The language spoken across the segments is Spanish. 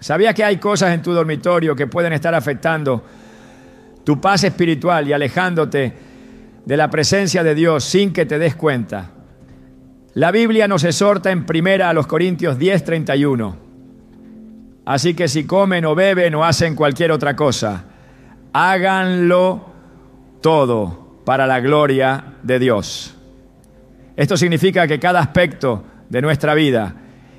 ¿Sabías que hay cosas en tu dormitorio que pueden estar afectando tu paz espiritual y alejándote de la presencia de Dios sin que te des cuenta? La Biblia nos exhorta en 1 Corintios 10:31. Así que si comen o beben o hacen cualquier otra cosa, háganlo todo para la gloria de Dios. Esto significa que cada aspecto de nuestra vida,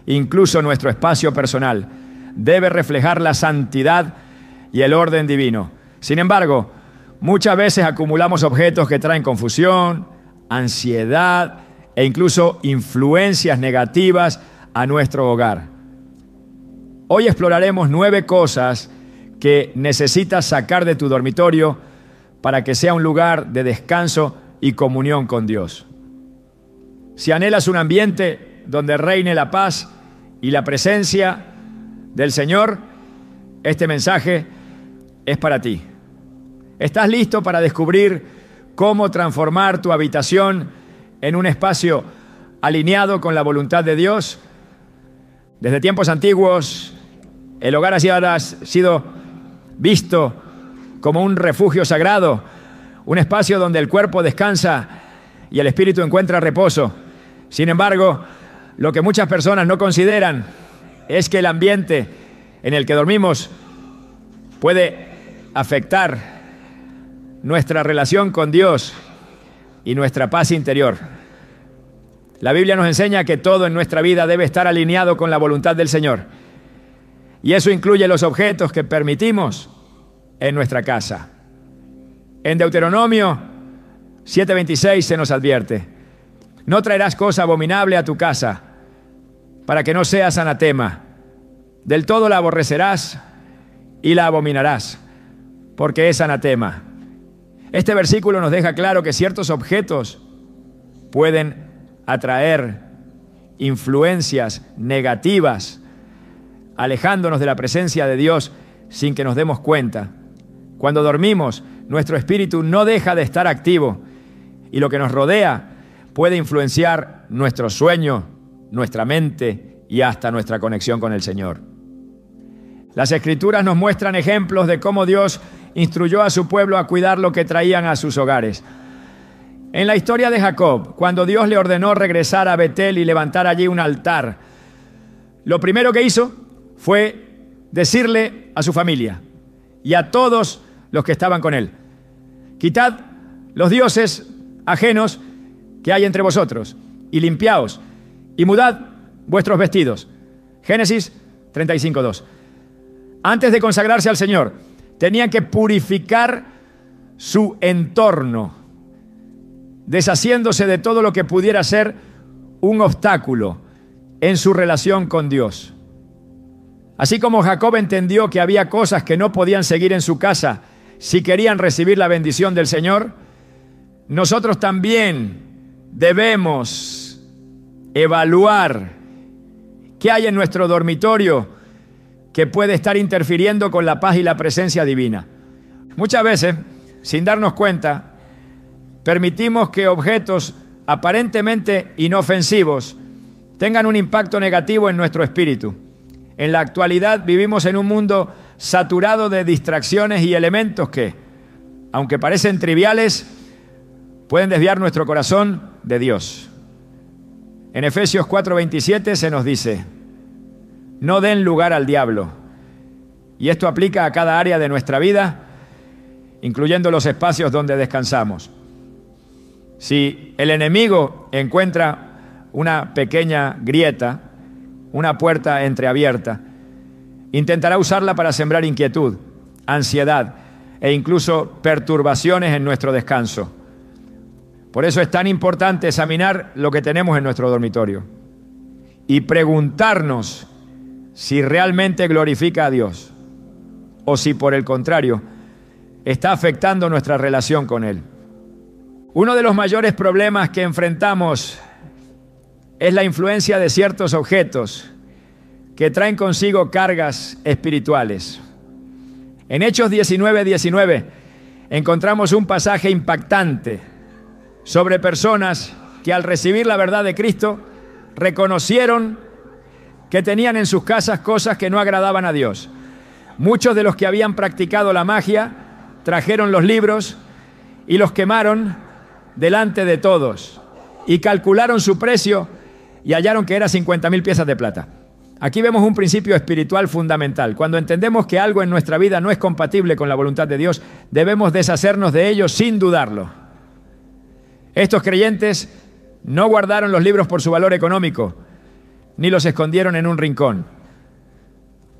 incluso nuestro espacio personal, debe reflejar la santidad y el orden divino. Sin embargo, muchas veces acumulamos objetos que traen confusión, ansiedad e incluso influencias negativas a nuestro hogar. Hoy exploraremos 9 cosas que necesitas sacar de tu dormitorio para que sea un lugar de descanso y comunión con Dios. Si anhelas un ambiente donde reine la paz y la presencia del Señor, este mensaje es para ti. ¿Estás listo para descubrir cómo transformar tu habitación en un espacio alineado con la voluntad de Dios? Desde tiempos antiguos, el hogar ha sido visto como un refugio sagrado, un espacio donde el cuerpo descansa y el espíritu encuentra reposo. Sin embargo, lo que muchas personas no consideran es que el ambiente en el que dormimos puede afectar nuestra relación con Dios y nuestra paz interior. La Biblia nos enseña que todo en nuestra vida debe estar alineado con la voluntad del Señor. Y eso incluye los objetos que permitimos en nuestra casa. En Deuteronomio 7:26 se nos advierte: no traerás cosa abominable a tu casa, para que no seas anatema. Del todo la aborrecerás y la abominarás, porque es anatema. Este versículo nos deja claro que ciertos objetos pueden atraer influencias negativas, alejándonos de la presencia de Dios sin que nos demos cuenta. Cuando dormimos, nuestro espíritu no deja de estar activo y lo que nos rodea puede influenciar nuestro sueño, nuestra mente y hasta nuestra conexión con el Señor. Las Escrituras nos muestran ejemplos de cómo Dios instruyó a su pueblo a cuidar lo que traían a sus hogares. En la historia de Jacob, cuando Dios le ordenó regresar a Betel y levantar allí un altar, lo primero que hizo fue decirle a su familia y a todos los que estaban con él: quitad los dioses ajenos que hay entre vosotros y limpiaos y mudad vuestros vestidos. Génesis 35:2. Antes de consagrarse al Señor, tenían que purificar su entorno, deshaciéndose de todo lo que pudiera ser un obstáculo en su relación con Dios. Así como Jacob entendió que había cosas que no podían seguir en su casa si querían recibir la bendición del Señor, nosotros también debemos evaluar qué hay en nuestro dormitorio que puede estar interfiriendo con la paz y la presencia divina. Muchas veces, sin darnos cuenta, permitimos que objetos aparentemente inofensivos tengan un impacto negativo en nuestro espíritu. En la actualidad vivimos en un mundo saturado de distracciones y elementos que, aunque parecen triviales, pueden desviar nuestro corazón de Dios. En Efesios 4:27 se nos dice: no den lugar al diablo. Y esto aplica a cada área de nuestra vida, incluyendo los espacios donde descansamos. Si el enemigo encuentra una pequeña grieta, una puerta entreabierta, intentará usarla para sembrar inquietud, ansiedad e incluso perturbaciones en nuestro descanso. Por eso es tan importante examinar lo que tenemos en nuestro dormitorio y preguntarnos si realmente glorifica a Dios o si por el contrario está afectando nuestra relación con Él. Uno de los mayores problemas que enfrentamos es la influencia de ciertos objetos que traen consigo cargas espirituales. En Hechos 19:19 encontramos un pasaje impactante sobre personas que al recibir la verdad de Cristo reconocieron que tenían en sus casas cosas que no agradaban a Dios. Muchos de los que habían practicado la magia trajeron los libros y los quemaron delante de todos y calcularon su precio y hallaron que era 50.000 piezas de plata. Aquí vemos un principio espiritual fundamental. Cuando entendemos que algo en nuestra vida no es compatible con la voluntad de Dios, debemos deshacernos de ello sin dudarlo. Estos creyentes no guardaron los libros por su valor económico, ni los escondieron en un rincón.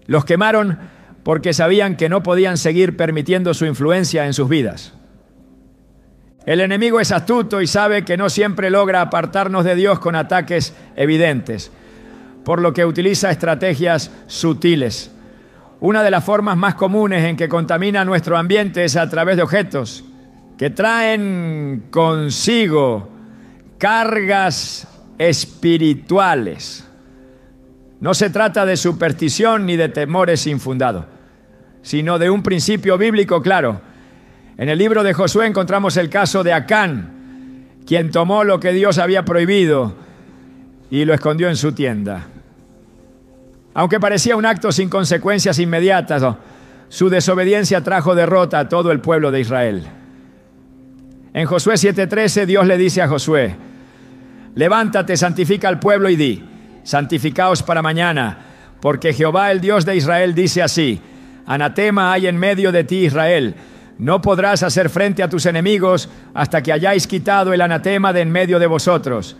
Los quemaron porque sabían que no podían seguir permitiendo su influencia en sus vidas. El enemigo es astuto y sabe que no siempre logra apartarnos de Dios con ataques evidentes, por lo que utiliza estrategias sutiles. Una de las formas más comunes en que contamina nuestro ambiente es a través de objetos que traen consigo cargas espirituales. No se trata de superstición ni de temores infundados, sino de un principio bíblico claro. En el libro de Josué encontramos el caso de Acán, quien tomó lo que Dios había prohibido y lo escondió en su tienda. Aunque parecía un acto sin consecuencias inmediatas, su desobediencia trajo derrota a todo el pueblo de Israel. En Josué 7:13 Dios le dice a Josué: levántate, santifica al pueblo y di: santificaos para mañana, porque Jehová el Dios de Israel dice así: anatema hay en medio de ti, Israel. No podrás hacer frente a tus enemigos hasta que hayáis quitado el anatema de en medio de vosotros.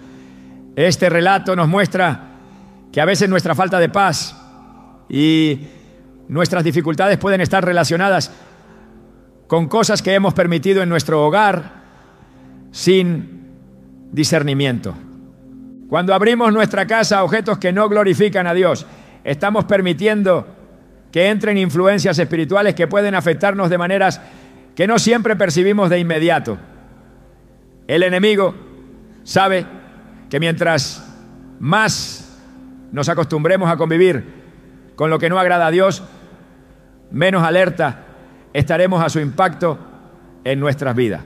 Este relato nos muestra que a veces nuestra falta de paz y nuestras dificultades pueden estar relacionadas con cosas que hemos permitido en nuestro hogar sin discernimiento. Cuando abrimos nuestra casa a objetos que no glorifican a Dios, estamos permitiendo que entren influencias espirituales que pueden afectarnos de maneras que no siempre percibimos de inmediato. El enemigo sabe que mientras más nos acostumbremos a convivir con lo que no agrada a Dios, menos alerta estaremos a su impacto en nuestras vidas.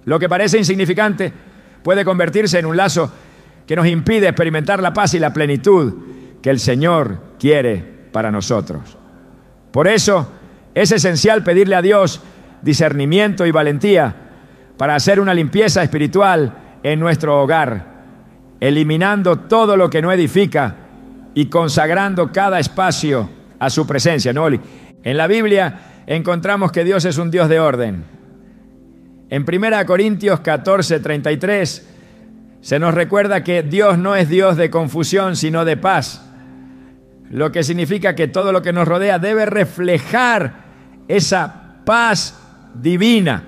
Lo que parece insignificante puede convertirse en un lazo que nos impide experimentar la paz y la plenitud que el Señor quiere para nosotros. Por eso es esencial pedirle a Dios discernimiento y valentía para hacer una limpieza espiritual en nuestro hogar, eliminando todo lo que no edifica y consagrando cada espacio a su presencia, ¿no? En la Biblia encontramos que Dios es un Dios de orden. En 1 Corintios 14:33 se nos recuerda que Dios no es Dios de confusión, sino de paz, lo que significa que todo lo que nos rodea debe reflejar esa paz divina.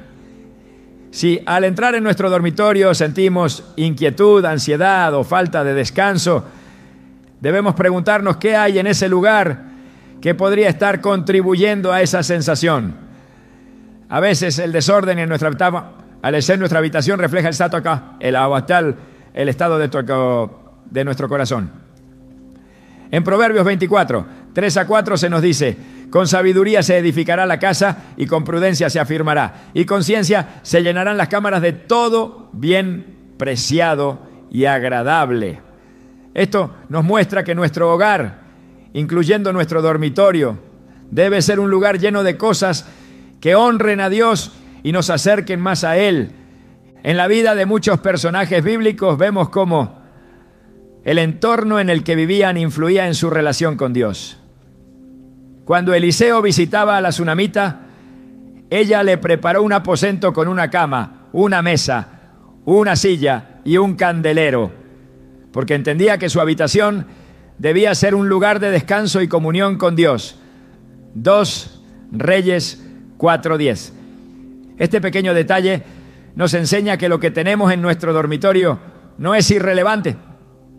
Si al entrar en nuestro dormitorio sentimos inquietud, ansiedad o falta de descanso, debemos preguntarnos qué hay en ese lugar que podría estar contribuyendo a esa sensación. A veces el desorden en nuestra habitación refleja el estado de nuestro corazón. En Proverbios 24, 3-4 se nos dice: con sabiduría se edificará la casa y con prudencia se afirmará, y con ciencia se llenarán las cámaras de todo bien preciado y agradable. Esto nos muestra que nuestro hogar, incluyendo nuestro dormitorio, debe ser un lugar lleno de cosas que honren a Dios y nos acerquen más a Él. En la vida de muchos personajes bíblicos vemos cómo el entorno en el que vivían influía en su relación con Dios. Cuando Eliseo visitaba a la tsunamita, ella le preparó un aposento con una cama, una mesa, una silla y un candelero, porque entendía que su habitación debía ser un lugar de descanso y comunión con Dios. 2 Reyes 4:10. Este pequeño detalle nos enseña que lo que tenemos en nuestro dormitorio no es irrelevante,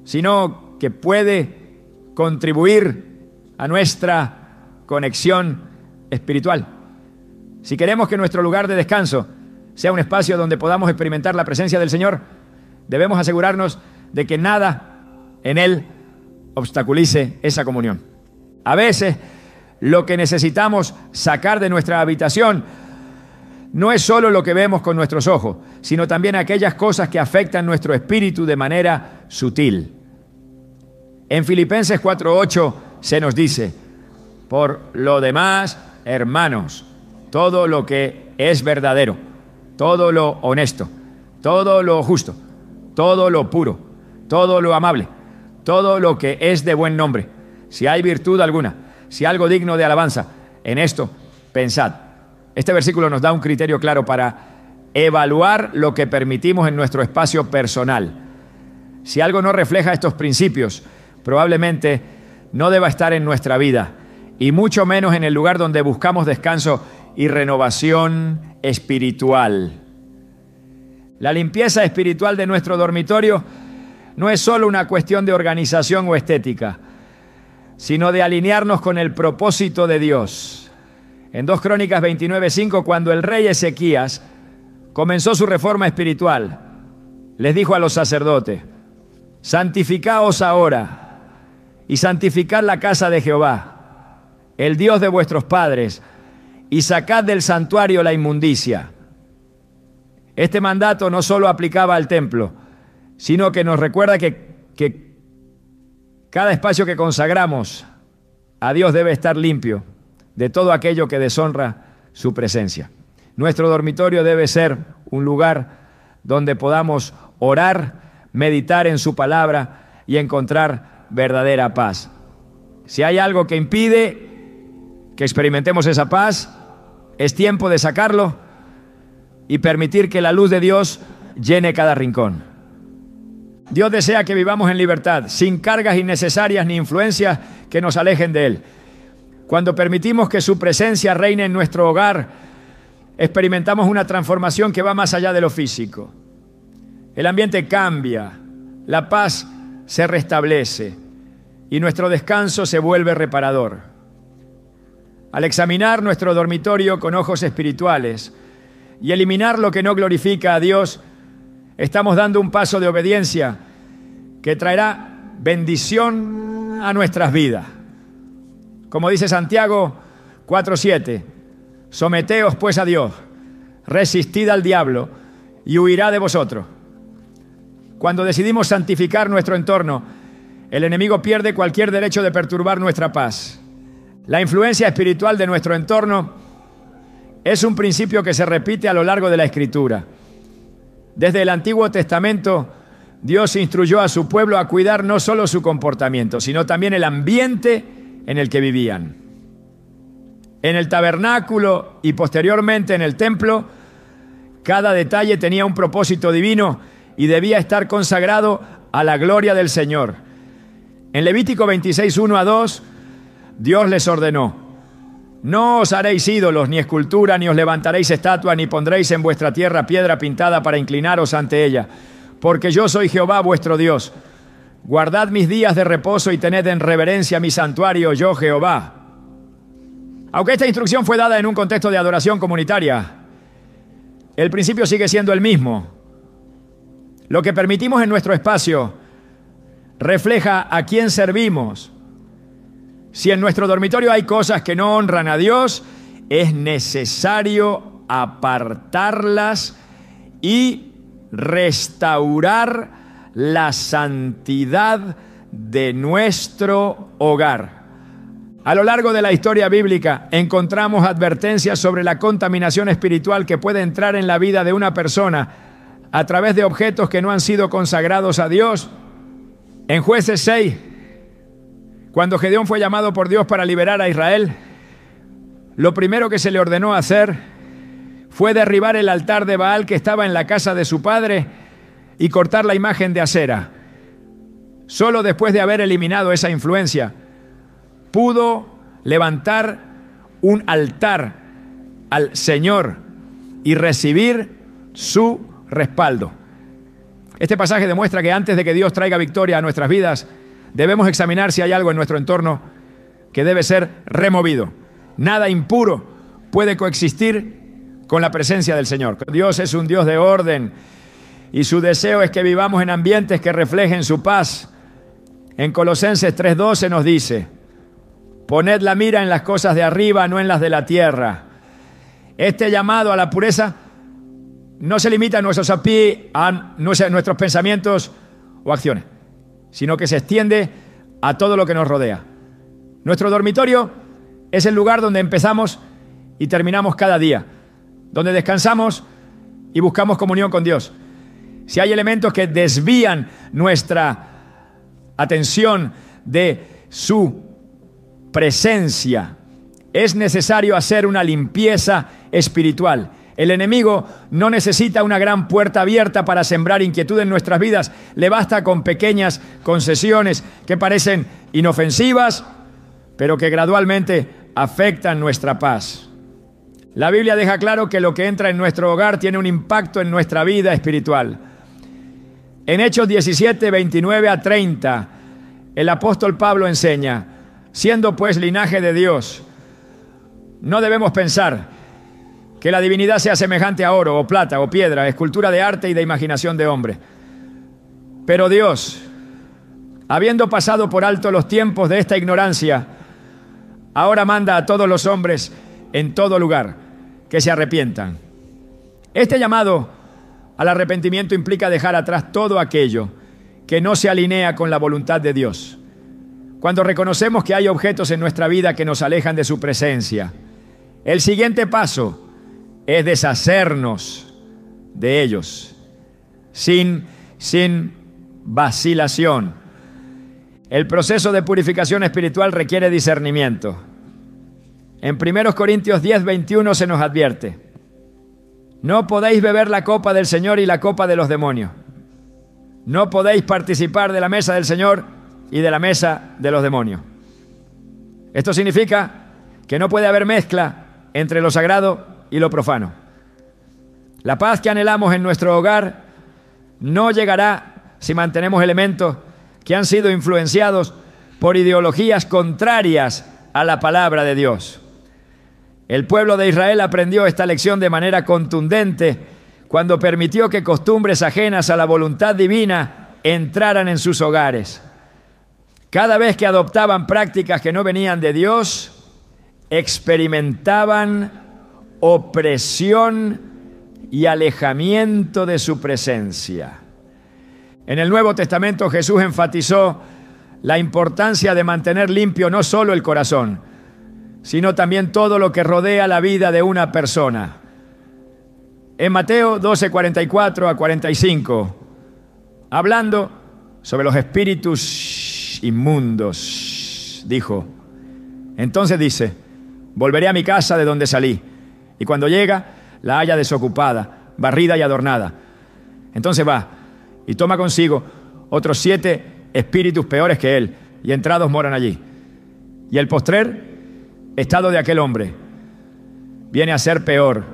sino que puede contribuir a nuestra conexión espiritual. Si queremos que nuestro lugar de descanso sea un espacio donde podamos experimentar la presencia del Señor, debemos asegurarnos de que nada en él obstaculice esa comunión. A veces, lo que necesitamos sacar de nuestra habitación no es solo lo que vemos con nuestros ojos, sino también aquellas cosas que afectan nuestro espíritu de manera sutil. En Filipenses 4:8 se nos dice: por lo demás, hermanos, todo lo que es verdadero, todo lo honesto, todo lo justo, todo lo puro, todo lo amable, todo lo que es de buen nombre, si hay virtud alguna, si algo digno de alabanza, en esto pensad. Este versículo nos da un criterio claro para evaluar lo que permitimos en nuestro espacio personal. Si algo no refleja estos principios, probablemente no deba estar en nuestra vida, y mucho menos en el lugar donde buscamos descanso y renovación espiritual. La limpieza espiritual de nuestro dormitorio no es solo una cuestión de organización o estética, sino de alinearnos con el propósito de Dios. En 2 Crónicas 29:5, cuando el rey Ezequías comenzó su reforma espiritual, les dijo a los sacerdotes: santificaos ahora y santificad la casa de Jehová, el Dios de vuestros padres, y sacad del santuario la inmundicia. Este mandato no solo aplicaba al templo, sino que nos recuerda que cada espacio que consagramos a Dios debe estar limpio de todo aquello que deshonra su presencia. Nuestro dormitorio debe ser un lugar donde podamos orar, meditar en su palabra y encontrar verdadera paz. Si hay algo que impide que experimentemos esa paz, es tiempo de sacarlo y permitir que la luz de Dios llene cada rincón. Dios desea que vivamos en libertad, sin cargas innecesarias ni influencias que nos alejen de Él. Cuando permitimos que su presencia reine en nuestro hogar, experimentamos una transformación que va más allá de lo físico. El ambiente cambia, la paz se restablece y nuestro descanso se vuelve reparador. Al examinar nuestro dormitorio con ojos espirituales y eliminar lo que no glorifica a Dios, estamos dando un paso de obediencia que traerá bendición a nuestras vidas. Como dice Santiago 4:7, someteos pues a Dios, resistid al diablo y huirá de vosotros. Cuando decidimos santificar nuestro entorno, el enemigo pierde cualquier derecho de perturbar nuestra paz. La influencia espiritual de nuestro entorno es un principio que se repite a lo largo de la Escritura. Desde el Antiguo Testamento, Dios instruyó a su pueblo a cuidar no solo su comportamiento, sino también el ambiente en el que vivían. En el tabernáculo y posteriormente en el templo, cada detalle tenía un propósito divino y debía estar consagrado a la gloria del Señor. En Levítico 26:1-2, Dios les ordenó: no os haréis ídolos, ni escultura, ni os levantaréis estatua, ni pondréis en vuestra tierra piedra pintada para inclinaros ante ella, porque yo soy Jehová vuestro Dios. Guardad mis días de reposo y tened en reverencia mi santuario, yo Jehová. Aunque esta instrucción fue dada en un contexto de adoración comunitaria, el principio sigue siendo el mismo. Lo que permitimos en nuestro espacio refleja a quién servimos. Si en nuestro dormitorio hay cosas que no honran a Dios, es necesario apartarlas y restaurar la santidad de nuestro hogar. A lo largo de la historia bíblica encontramos advertencias sobre la contaminación espiritual que puede entrar en la vida de una persona a través de objetos que no han sido consagrados a Dios. En Jueces 6, cuando Gedeón fue llamado por Dios para liberar a Israel, lo primero que se le ordenó hacer fue derribar el altar de Baal que estaba en la casa de su padre y cortar la imagen de Asera. Solo después de haber eliminado esa influencia, pudo levantar un altar al Señor y recibir su respaldo. Este pasaje demuestra que antes de que Dios traiga victoria a nuestras vidas, debemos examinar si hay algo en nuestro entorno que debe ser removido. Nada impuro puede coexistir con la presencia del Señor. Dios es un Dios de orden y su deseo es que vivamos en ambientes que reflejen su paz. En Colosenses 3:12 nos dice: poned la mira en las cosas de arriba, no en las de la tierra. Este llamado a la pureza no se limita a nuestros pensamientos o acciones, sino que se extiende a todo lo que nos rodea. Nuestro dormitorio es el lugar donde empezamos y terminamos cada día, donde descansamos y buscamos comunión con Dios. Si hay elementos que desvían nuestra atención de su presencia, es necesario hacer una limpieza espiritual. El enemigo no necesita una gran puerta abierta para sembrar inquietud en nuestras vidas. Le basta con pequeñas concesiones que parecen inofensivas, pero que gradualmente afectan nuestra paz. La Biblia deja claro que lo que entra en nuestro hogar tiene un impacto en nuestra vida espiritual. En Hechos 17, 29 a 30, el apóstol Pablo enseña: siendo pues linaje de Dios, no debemos pensar que la divinidad sea semejante a oro o plata o piedra, escultura de arte y de imaginación de hombre. Pero Dios, habiendo pasado por alto los tiempos de esta ignorancia, ahora manda a todos los hombres en todo lugar que se arrepientan. Este llamado al arrepentimiento implica dejar atrás todo aquello que no se alinea con la voluntad de Dios. Cuando reconocemos que hay objetos en nuestra vida que nos alejan de su presencia, el siguiente paso es deshacernos de ellos sin vacilación. El proceso de purificación espiritual requiere discernimiento. En 1 Corintios 10, 21 se nos advierte: no podéis beber la copa del Señor y la copa de los demonios. No podéis participar de la mesa del Señor y de la mesa de los demonios. Esto significa que no puede haber mezcla entre lo sagrado y lo profano. La paz que anhelamos en nuestro hogar no llegará si mantenemos elementos que han sido influenciados por ideologías contrarias a la palabra de Dios. El pueblo de Israel aprendió esta lección de manera contundente cuando permitió que costumbres ajenas a la voluntad divina entraran en sus hogares. Cada vez que adoptaban prácticas que no venían de Dios, experimentaban opresión y alejamiento de su presencia. En el Nuevo Testamento Jesús enfatizó la importancia de mantener limpio no solo el corazón, sino también todo lo que rodea la vida de una persona. En Mateo 12, 44 a 45, hablando sobre los espíritus inmundos, dijo: entonces dice, volveré a mi casa de donde salí, y cuando llega, la halla desocupada, barrida y adornada. Entonces va y toma consigo otros 7 espíritus peores que él, y entrados moran allí. Y el postrer estado de aquel hombre viene a ser peor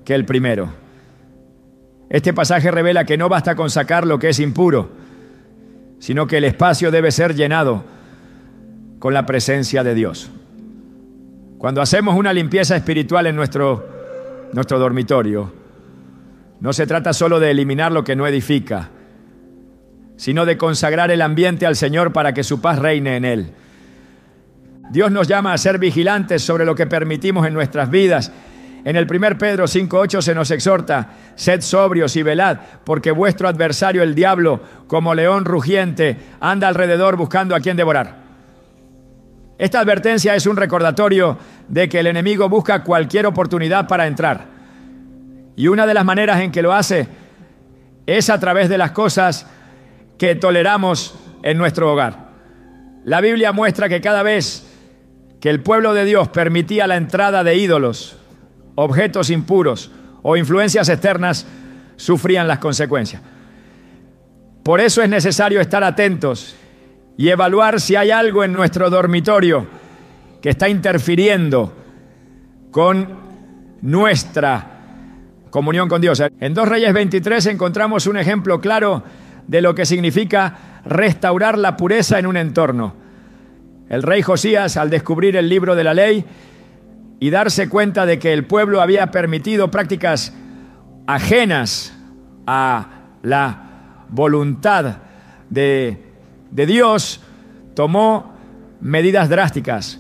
que el primero. Este pasaje revela que no basta con sacar lo que es impuro, sino que el espacio debe ser llenado con la presencia de Dios. Cuando hacemos una limpieza espiritual en nuestro dormitorio, no se trata solo de eliminar lo que no edifica, sino de consagrar el ambiente al Señor para que su paz reine en él. Dios nos llama a ser vigilantes sobre lo que permitimos en nuestras vidas. En el 1 Pedro 5:8 se nos exhorta: sed sobrios y velad, porque vuestro adversario el diablo, como león rugiente, anda alrededor buscando a quien devorar. Esta advertencia es un recordatorio de que el enemigo busca cualquier oportunidad para entrar. Y una de las maneras en que lo hace es a través de las cosas que toleramos en nuestro hogar. La Biblia muestra que cada vez que el pueblo de Dios permitía la entrada de ídolos, objetos impuros o influencias externas, sufrían las consecuencias. Por eso es necesario estar atentos y evaluar si hay algo en nuestro dormitorio que está interfiriendo con nuestra comunión con Dios. En 2 Reyes 23 encontramos un ejemplo claro de lo que significa restaurar la pureza en un entorno. El rey Josías, al descubrir el libro de la ley y darse cuenta de que el pueblo había permitido prácticas ajenas a la voluntad de Dios, tomó medidas drásticas.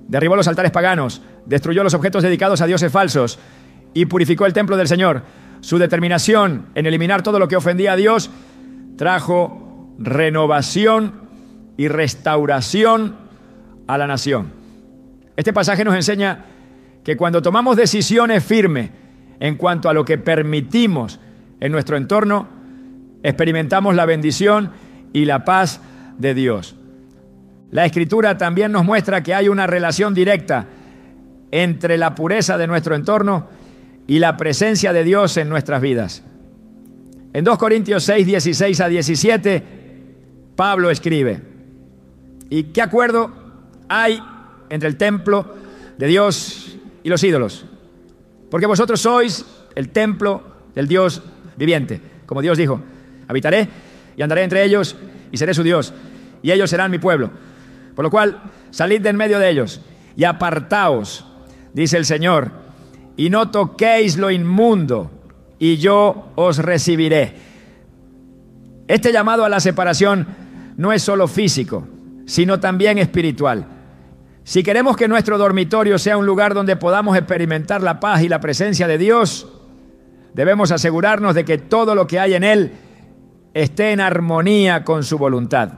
Derribó los altares paganos, destruyó los objetos dedicados a dioses falsos y purificó el templo del Señor. Su determinación en eliminar todo lo que ofendía a Dios trajo renovación y restauración a la nación. Este pasaje nos enseña que cuando tomamos decisiones firmes en cuanto a lo que permitimos en nuestro entorno, experimentamos la bendición y la paz de Dios. La Escritura también nos muestra que hay una relación directa entre la pureza de nuestro entorno y la presencia de Dios en nuestras vidas. En 2 Corintios 6, 16 a 17, Pablo escribe: ¿y qué acuerdo hay entre el templo de Dios y los ídolos? Porque vosotros sois el templo del Dios viviente. Como Dios dijo: habitaré y andaré entre ellos y seré su Dios, y ellos serán mi pueblo. Por lo cual, salid de en medio de ellos y apartaos, dice el Señor, y no toquéis lo inmundo, y yo os recibiré. Este llamado a la separación no es solo físico, sino también espiritual. Si queremos que nuestro dormitorio sea un lugar donde podamos experimentar la paz y la presencia de Dios, debemos asegurarnos de que todo lo que hay en él esté en armonía con su voluntad.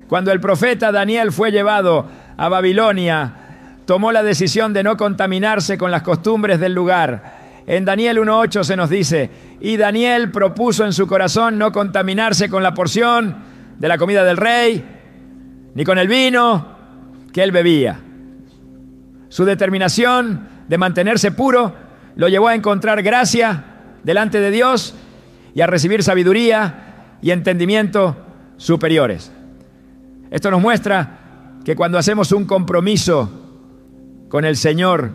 Cuando el profeta Daniel fue llevado a Babilonia, tomó la decisión de no contaminarse con las costumbres del lugar. En Daniel 1:8 se nos dice: y Daniel propuso en su corazón no contaminarse con la porción de la comida del rey, ni con el vino que él bebía. Su determinación de mantenerse puro lo llevó a encontrar gracia delante de Dios y a recibir sabiduría y entendimiento superiores. Esto nos muestra que cuando hacemos un compromiso con el Señor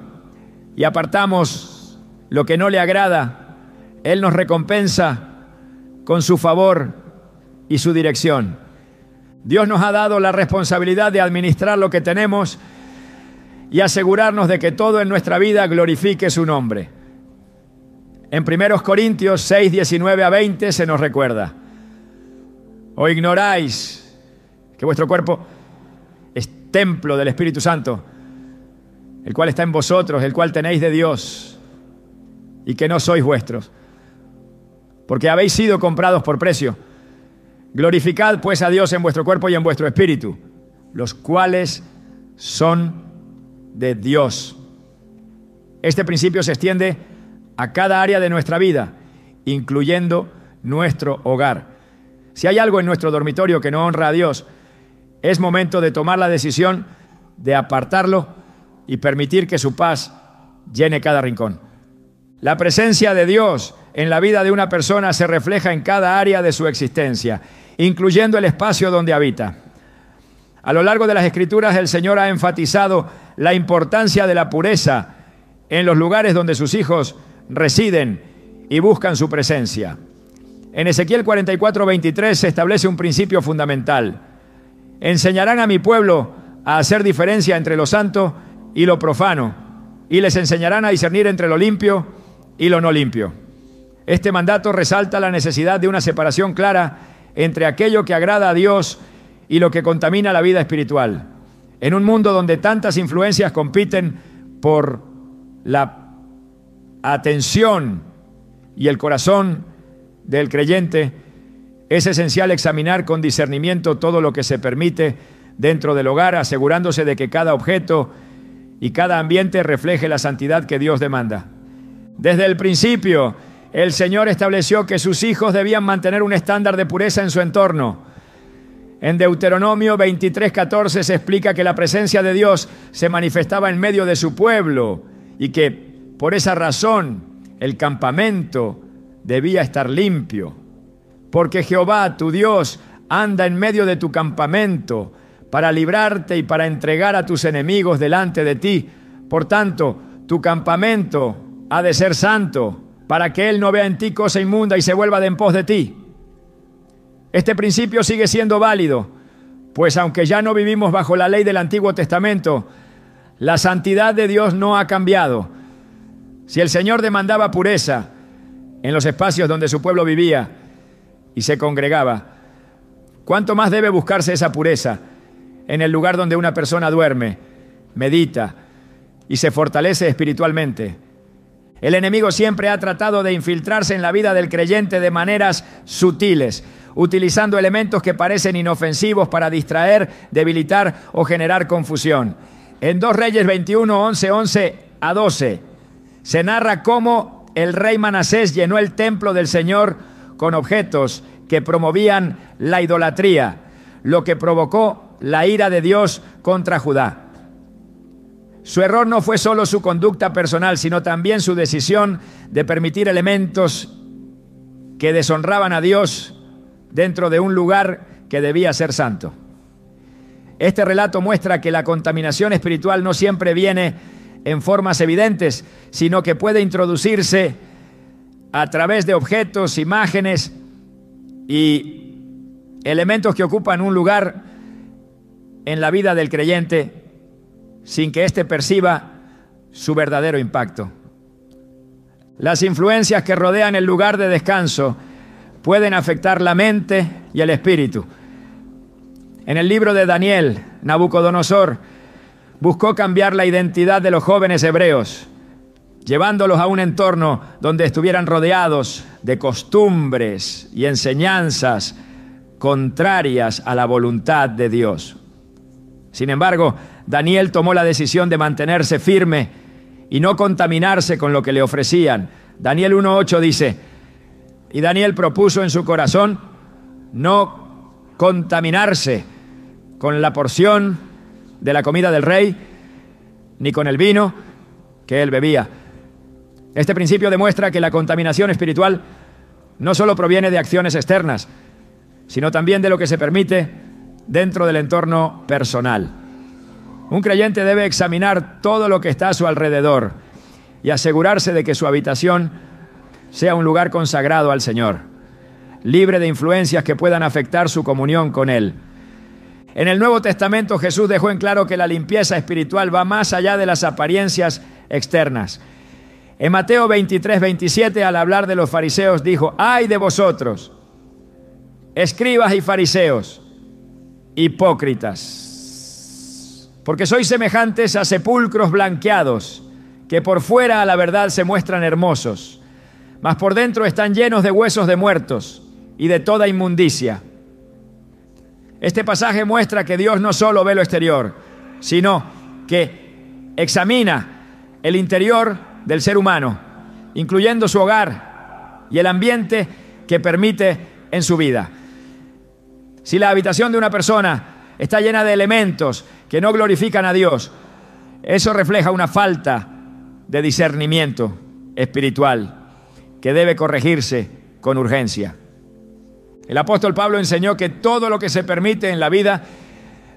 y apartamos lo que no le agrada, Él nos recompensa con su favor y su dirección. Dios nos ha dado la responsabilidad de administrar lo que tenemos y asegurarnos de que todo en nuestra vida glorifique su nombre. En 1 Corintios 6, 19 a 20 se nos recuerda: ¿o ignoráis que vuestro cuerpo es templo del Espíritu Santo, el cual está en vosotros, el cual tenéis de Dios, y que no sois vuestros? Porque habéis sido comprados por precio. Glorificad pues a Dios en vuestro cuerpo y en vuestro espíritu, los cuales son de Dios. Este principio se extiende a cada área de nuestra vida, incluyendo nuestro hogar. Si hay algo en nuestro dormitorio que no honra a Dios, es momento de tomar la decisión de apartarlo y permitir que su paz llene cada rincón. La presencia de Dios en la vida de una persona se refleja en cada área de su existencia, incluyendo el espacio donde habita. A lo largo de las Escrituras, el Señor ha enfatizado la importancia de la pureza en los lugares donde sus hijos residen y buscan su presencia. En Ezequiel 44:23 se establece un principio fundamental: enseñarán a mi pueblo a hacer diferencia entre lo santo y lo profano, y les enseñarán a discernir entre lo limpio y lo no limpio. Este mandato resalta la necesidad de una separación clara entre aquello que agrada a Dios y lo que contamina la vida espiritual. En un mundo donde tantas influencias compiten por la atención y el corazón del creyente, es esencial examinar con discernimiento todo lo que se permite dentro del hogar, asegurándose de que cada objeto y cada ambiente refleje la santidad que Dios demanda. Desde el principio, el Señor estableció que sus hijos debían mantener un estándar de pureza en su entorno. En Deuteronomio 23:14 se explica que la presencia de Dios se manifestaba en medio de su pueblo y que por esa razón el campamento debía estar limpio. Porque Jehová, tu Dios, anda en medio de tu campamento para librarte y para entregar a tus enemigos delante de ti. Por tanto, tu campamento ha de ser santo, para que Él no vea en ti cosa inmunda y se vuelva de en pos de ti. Este principio sigue siendo válido, pues aunque ya no vivimos bajo la ley del Antiguo Testamento, la santidad de Dios no ha cambiado. Si el Señor demandaba pureza en los espacios donde su pueblo vivía y se congregaba, ¿cuánto más debe buscarse esa pureza en el lugar donde una persona duerme, medita y se fortalece espiritualmente? El enemigo siempre ha tratado de infiltrarse en la vida del creyente de maneras sutiles, utilizando elementos que parecen inofensivos para distraer, debilitar o generar confusión. En 2 Reyes 21, 11 a 12, se narra cómo el rey Manasés llenó el templo del Señor con objetos que promovían la idolatría, lo que provocó la ira de Dios contra Judá. Su error no fue solo su conducta personal, sino también su decisión de permitir elementos que deshonraban a Dios dentro de un lugar que debía ser santo. Este relato muestra que la contaminación espiritual no siempre viene en formas evidentes, sino que puede introducirse a través de objetos, imágenes y elementos que ocupan un lugar en la vida del creyente sin que éste perciba su verdadero impacto. Las influencias que rodean el lugar de descanso pueden afectar la mente y el espíritu. En el libro de Daniel, Nabucodonosor buscó cambiar la identidad de los jóvenes hebreos, llevándolos a un entorno donde estuvieran rodeados de costumbres y enseñanzas contrarias a la voluntad de Dios. Sin embargo, Daniel tomó la decisión de mantenerse firme y no contaminarse con lo que le ofrecían. Daniel 1:8 dice: y Daniel propuso en su corazón no contaminarse con la porción de la comida del rey, ni con el vino que él bebía. Este principio demuestra que la contaminación espiritual no solo proviene de acciones externas, sino también de lo que se permite dentro del entorno personal. Un creyente debe examinar todo lo que está a su alrededor y asegurarse de que su habitación sea un lugar consagrado al Señor, libre de influencias que puedan afectar su comunión con Él. En el Nuevo Testamento Jesús dejó en claro que la limpieza espiritual va más allá de las apariencias externas. En Mateo 23, 27, al hablar de los fariseos, dijo: ¡ay de vosotros, escribas y fariseos, hipócritas! Porque sois semejantes a sepulcros blanqueados, que por fuera a la verdad se muestran hermosos, mas por dentro están llenos de huesos de muertos y de toda inmundicia. Este pasaje muestra que Dios no solo ve lo exterior, sino que examina el interior del ser humano, incluyendo su hogar y el ambiente que permite en su vida. Si la habitación de una persona está llena de elementos que no glorifican a Dios, eso refleja una falta de discernimiento espiritual que debe corregirse con urgencia. El apóstol Pablo enseñó que todo lo que se permite en la vida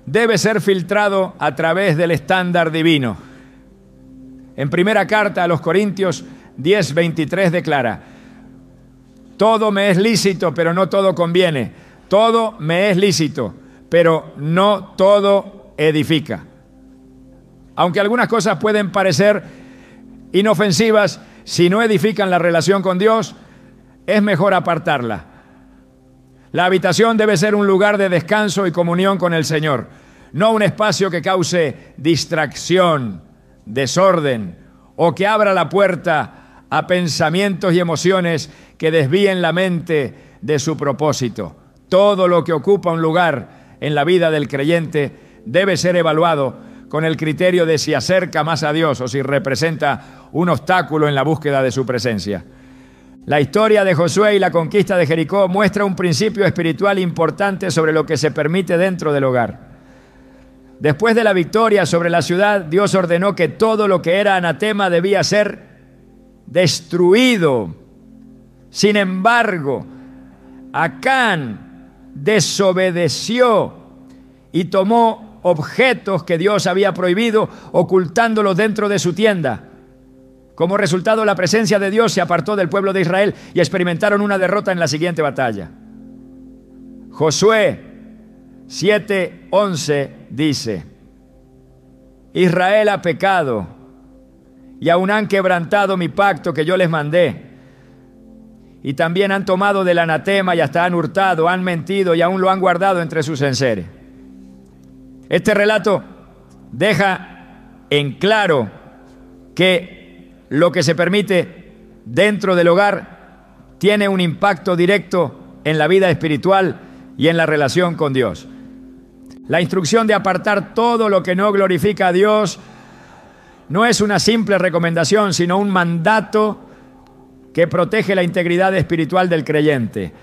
debe ser filtrado a través del estándar divino. En primera carta a los Corintios 10:23 declara: todo me es lícito, pero no todo conviene. Todo me es lícito, pero no todo edifica. Aunque algunas cosas pueden parecer inofensivas, si no edifican la relación con Dios, es mejor apartarla. La habitación debe ser un lugar de descanso y comunión con el Señor, no un espacio que cause distracción, desorden o que abra la puerta a pensamientos y emociones que desvíen la mente de su propósito. Todo lo que ocupa un lugar en la vida del creyente debe ser evaluado con el criterio de si acerca más a Dios o si representa un obstáculo en la búsqueda de su presencia. La historia de Josué y la conquista de Jericó muestra un principio espiritual importante sobre lo que se permite dentro del hogar. Después de la victoria sobre la ciudad, Dios ordenó que todo lo que era anatema debía ser destruido. Sin embargo, Acán desobedeció y tomó objetos que Dios había prohibido, ocultándolos dentro de su tienda. Como resultado, la presencia de Dios se apartó del pueblo de Israel y experimentaron una derrota en la siguiente batalla. Josué 7:11 dice: Israel ha pecado y aún han quebrantado mi pacto que yo les mandé. Y también han tomado del anatema y hasta han hurtado, han mentido y aún lo han guardado entre sus enseres. Este relato deja en claro que lo que se permite dentro del hogar tiene un impacto directo en la vida espiritual y en la relación con Dios. La instrucción de apartar todo lo que no glorifica a Dios no es una simple recomendación, sino un mandato que protege la integridad espiritual del creyente.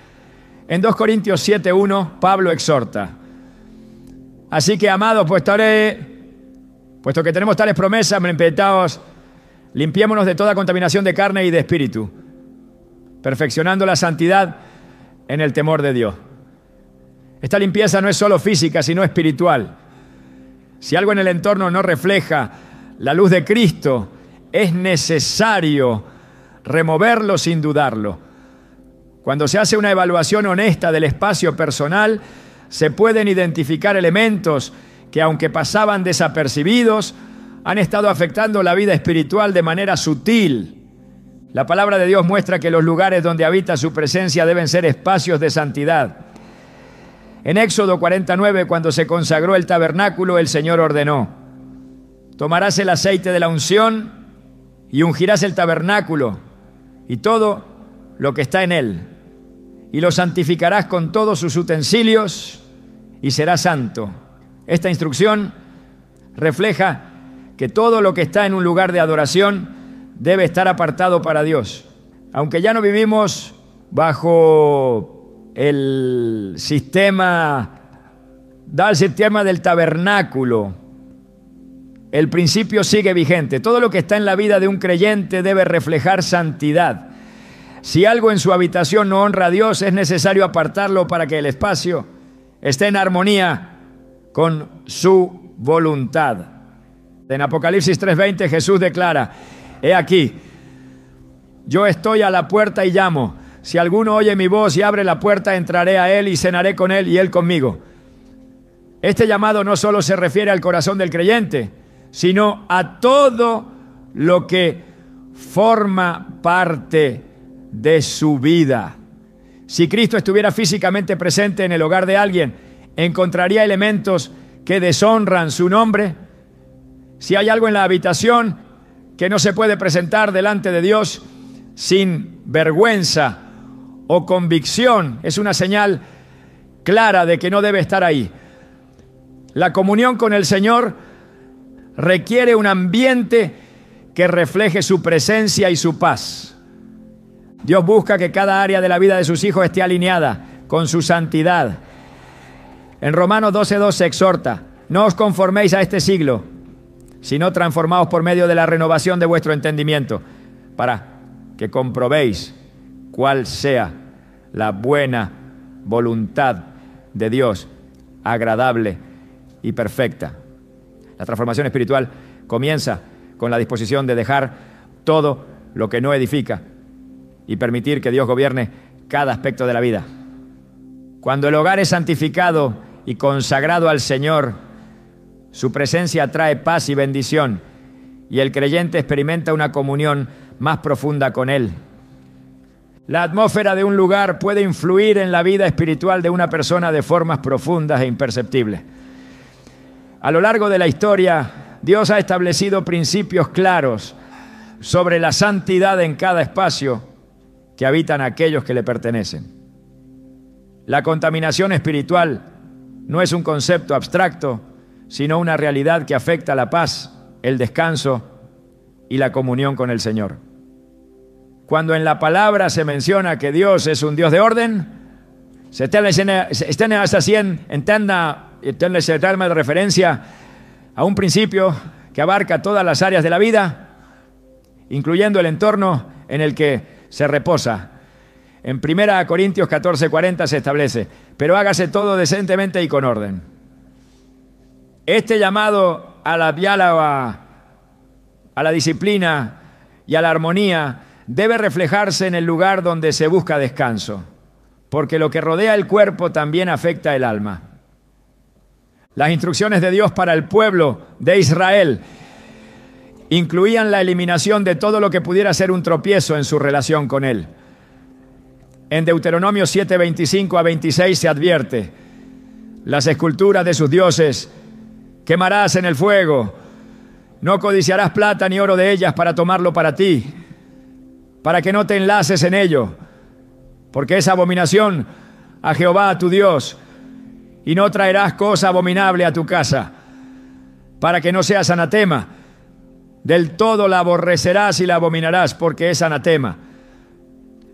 En 2 Corintios 7:1, Pablo exhorta: así que, amados, puesto que tenemos tales promesas, limpiémonos de toda contaminación de carne y de espíritu, perfeccionando la santidad en el temor de Dios. Esta limpieza no es solo física, sino espiritual. Si algo en el entorno no refleja la luz de Cristo, es necesario removerlo sin dudarlo. Cuando se hace una evaluación honesta del espacio personal, se pueden identificar elementos que, aunque pasaban desapercibidos, han estado afectando la vida espiritual de manera sutil. La palabra de Dios muestra que los lugares donde habita su presencia deben ser espacios de santidad. En Éxodo 49, cuando se consagró el tabernáculo, el Señor ordenó: tomarás el aceite de la unción y ungirás el tabernáculo y todo lo que está en él, y lo santificarás con todos sus utensilios, y será santo. Esta instrucción refleja que todo lo que está en un lugar de adoración debe estar apartado para Dios. Aunque ya no vivimos bajo el sistema del tabernáculo, el principio sigue vigente. Todo lo que está en la vida de un creyente debe reflejar santidad. Si algo en su habitación no honra a Dios, es necesario apartarlo para que el espacio esté en armonía con su voluntad. En Apocalipsis 3:20 Jesús declara: he aquí, yo estoy a la puerta y llamo. Si alguno oye mi voz y abre la puerta, entraré a él y cenaré con él y él conmigo. Este llamado no solo se refiere al corazón del creyente, sino a todo lo que forma parte de su vida. Si Cristo estuviera físicamente presente en el hogar de alguien, ¿encontraría elementos que deshonran su nombre? Si hay algo en la habitación que no se puede presentar delante de Dios sin vergüenza o convicción, es una señal clara de que no debe estar ahí. La comunión con el Señor requiere un ambiente que refleje su presencia y su paz. Dios busca que cada área de la vida de sus hijos esté alineada con su santidad. En Romanos 12:2 se exhorta: no os conforméis a este siglo, sino transformaos por medio de la renovación de vuestro entendimiento, para que comprobéis cuál sea la buena voluntad de Dios, agradable y perfecta. La transformación espiritual comienza con la disposición de dejar todo lo que no edifica y permitir que Dios gobierne cada aspecto de la vida. Cuando el hogar es santificado y consagrado al Señor, su presencia trae paz y bendición, y el creyente experimenta una comunión más profunda con Él. La atmósfera de un lugar puede influir en la vida espiritual de una persona de formas profundas e imperceptibles. A lo largo de la historia, Dios ha establecido principios claros sobre la santidad en cada espacio que habitan aquellos que le pertenecen. La contaminación espiritual no es un concepto abstracto, sino una realidad que afecta la paz, el descanso y la comunión con el Señor. Cuando en la palabra se menciona que Dios es un Dios de orden, se de referencia a un principio que abarca todas las áreas de la vida, incluyendo el entorno en el que se reposa. En 1 Corintios 14:40 se establece: pero hágase todo decentemente y con orden. Este llamado a la disciplina y a la armonía debe reflejarse en el lugar donde se busca descanso, porque lo que rodea el cuerpo también afecta el alma. Las instrucciones de Dios para el pueblo de Israel incluían la eliminación de todo lo que pudiera ser un tropiezo en su relación con Él. En Deuteronomio 7:25-26 se advierte: las esculturas de sus dioses quemarás en el fuego, no codiciarás plata ni oro de ellas para tomarlo para ti, para que no te enlaces en ello, porque es abominación a Jehová tu Dios, y no traerás cosa abominable a tu casa, para que no seas anatema. Del todo la aborrecerás y la abominarás, porque es anatema.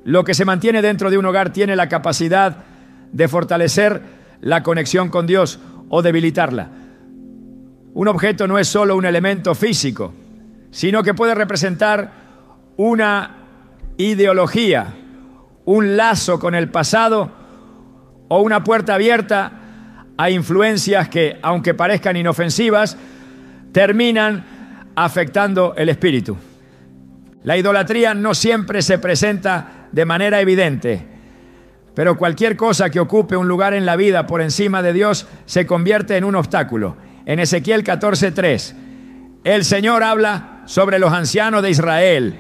Lo que se mantiene dentro de un hogar tiene la capacidad de fortalecer la conexión con Dios o debilitarla. Un objeto no es solo un elemento físico, sino que puede representar una ideología, un lazo con el pasado o una puerta abierta a influencias que, aunque parezcan inofensivas, terminan afectando el espíritu. La idolatría no siempre se presenta de manera evidente, pero cualquier cosa que ocupe un lugar en la vida por encima de Dios se convierte en un obstáculo. En Ezequiel 14:3, el Señor habla sobre los ancianos de Israel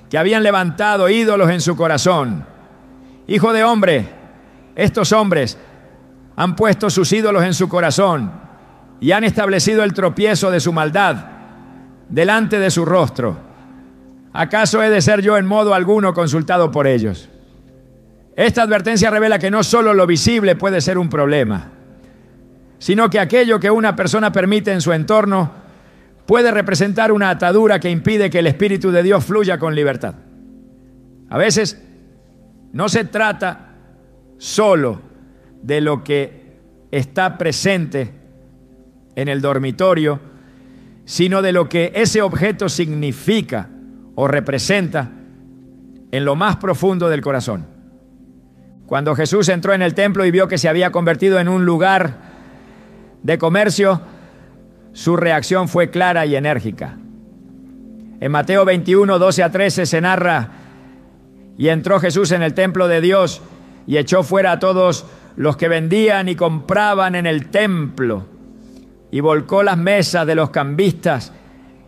que habían levantado ídolos en su corazón. Hijo de hombre, estos hombres han puesto sus ídolos en su corazón y han establecido el tropiezo de su maldad delante de su rostro. ¿Acaso he de ser yo en modo alguno consultado por ellos? Esta advertencia revela que no solo lo visible puede ser un problema, sino que aquello que una persona permite en su entorno puede representar una atadura que impide que el Espíritu de Dios fluya con libertad. A veces no se trata solo de lo que está presente en el dormitorio, sino de lo que ese objeto significa o representa en lo más profundo del corazón. Cuando Jesús entró en el templo y vio que se había convertido en un lugar de comercio, su reacción fue clara y enérgica. En Mateo 21, 12-13 se narra: y entró Jesús en el templo de Dios y echó fuera a todos los que vendían y compraban en el templo, y volcó las mesas de los cambistas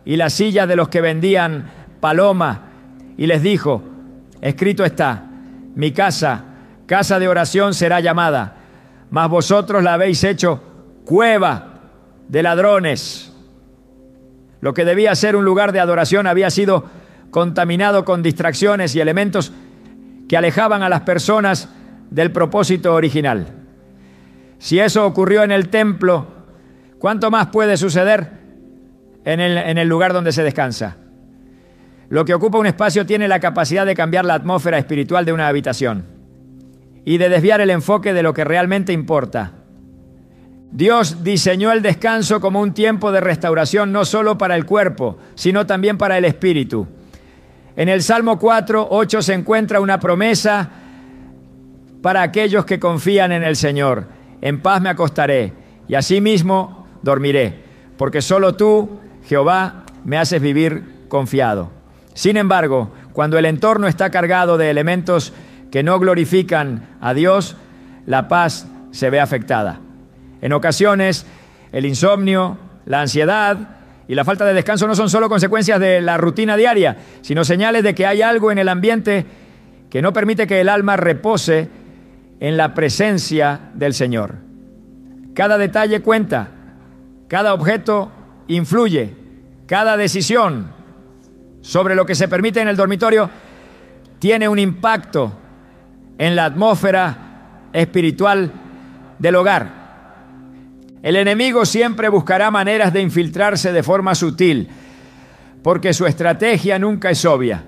y las sillas de los que vendían paloma, y les dijo: escrito está, mi casa, casa de oración será llamada, mas vosotros la habéis hecho cueva de ladrones. Lo que debía ser un lugar de adoración había sido contaminado con distracciones y elementos que alejaban a las personas del propósito original. Si eso ocurrió en el templo, ¿cuánto más puede suceder en el lugar donde se descansa? Lo que ocupa un espacio tiene la capacidad de cambiar la atmósfera espiritual de una habitación y de desviar el enfoque de lo que realmente importa. Dios diseñó el descanso como un tiempo de restauración no solo para el cuerpo, sino también para el espíritu. En el Salmo 4:8 se encuentra una promesa para aquellos que confían en el Señor. En paz me acostaré y asimismo dormiré, porque solo tú, Jehová, me haces vivir confiado. Sin embargo, cuando el entorno está cargado de elementos que no glorifican a Dios, la paz se ve afectada. En ocasiones, el insomnio, la ansiedad y la falta de descanso no son solo consecuencias de la rutina diaria, sino señales de que hay algo en el ambiente que no permite que el alma repose en la presencia del Señor. Cada detalle cuenta, cada objeto influye, cada decisión sobre lo que se permite en el dormitorio tiene un impacto en la atmósfera espiritual del hogar. El enemigo siempre buscará maneras de infiltrarse de forma sutil, porque su estrategia nunca es obvia.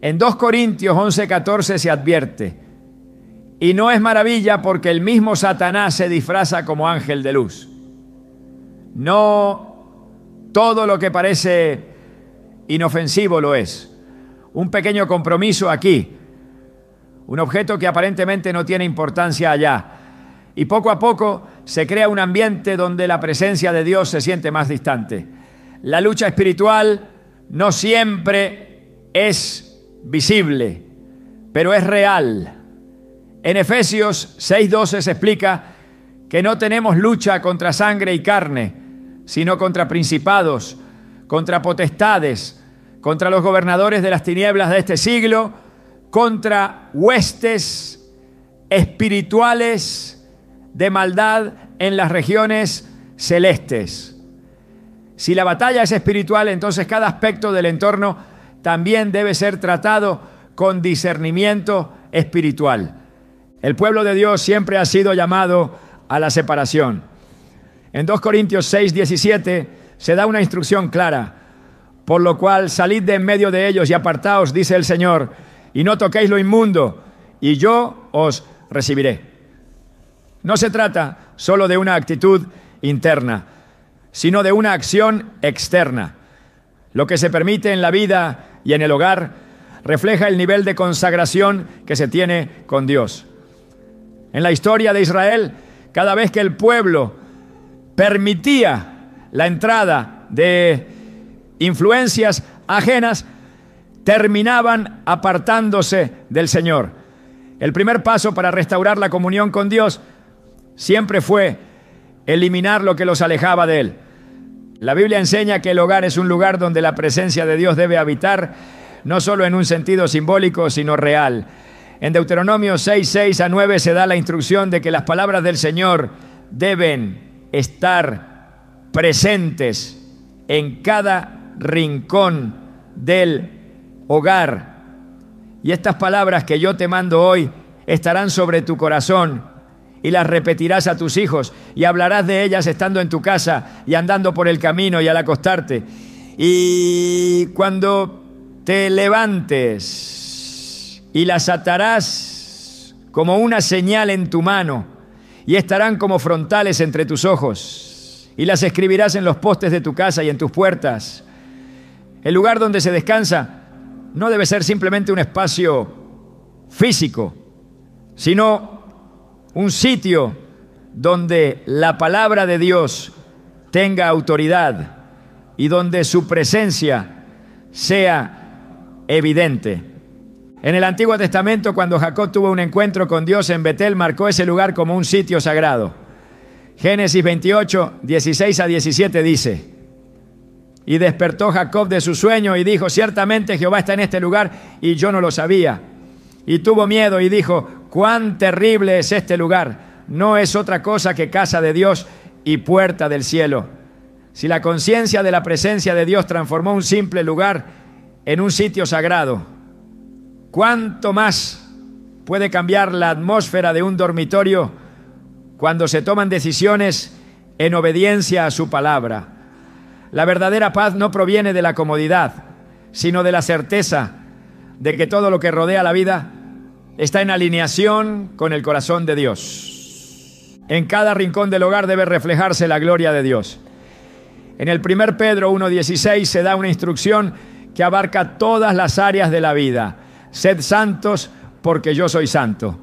En 2 Corintios 11:14 se advierte: y no es maravilla porque el mismo Satanás se disfraza como ángel de luz. No todo lo que parece inofensivo lo es. Un pequeño compromiso aquí, un objeto que aparentemente no tiene importancia allá, y poco a poco se crea un ambiente donde la presencia de Dios se siente más distante. La lucha espiritual no siempre es visible, pero es real. En Efesios 6:12 se explica que no tenemos lucha contra sangre y carne, sino contra principados, contra potestades, contra los gobernadores de las tinieblas de este siglo, contra huestes espirituales de maldad en las regiones celestes. Si la batalla es espiritual, entonces cada aspecto del entorno también debe ser tratado con discernimiento espiritual. El pueblo de Dios siempre ha sido llamado a la separación. En 2 Corintios 6, 17 se da una instrucción clara. Por lo cual salid de en medio de ellos y apartaos, dice el Señor, y no toquéis lo inmundo, y yo os recibiré. No se trata solo de una actitud interna, sino de una acción externa. Lo que se permite en la vida y en el hogar refleja el nivel de consagración que se tiene con Dios. En la historia de Israel, cada vez que el pueblo permitía la entrada de influencias ajenas, terminaban apartándose del Señor. El primer paso para restaurar la comunión con Dios siempre fue eliminar lo que los alejaba de Él. La Biblia enseña que el hogar es un lugar donde la presencia de Dios debe habitar, no solo en un sentido simbólico, sino real. En Deuteronomio 6, 6 a 9 se da la instrucción de que las palabras del Señor deben estar presentes en cada rincón del hogar. Y estas palabras que yo te mando hoy estarán sobre tu corazón y las repetirás a tus hijos y hablarás de ellas estando en tu casa y andando por el camino y al acostarte. Y cuando te levantes, y las atarás como una señal en tu mano y estarán como frontales entre tus ojos y las escribirás en los postes de tu casa y en tus puertas. El lugar donde se descansa no debe ser simplemente un espacio físico, sino un sitio donde la palabra de Dios tenga autoridad y donde su presencia sea evidente. En el Antiguo Testamento, cuando Jacob tuvo un encuentro con Dios en Betel, marcó ese lugar como un sitio sagrado. Génesis 28, 16 a 17 dice: y despertó Jacob de su sueño y dijo: ciertamente Jehová está en este lugar y yo no lo sabía. Y tuvo miedo y dijo: cuán terrible es este lugar, no es otra cosa que casa de Dios y puerta del cielo. Si la conciencia de la presencia de Dios transformó un simple lugar en un sitio sagrado, ¿cuánto más puede cambiar la atmósfera de un dormitorio cuando se toman decisiones en obediencia a su palabra? La verdadera paz no proviene de la comodidad, sino de la certeza de que todo lo que rodea la vida está en alineación con el corazón de Dios. En cada rincón del hogar debe reflejarse la gloria de Dios. En el 1 Pedro 1:16 se da una instrucción que abarca todas las áreas de la vida. Sed santos porque yo soy santo.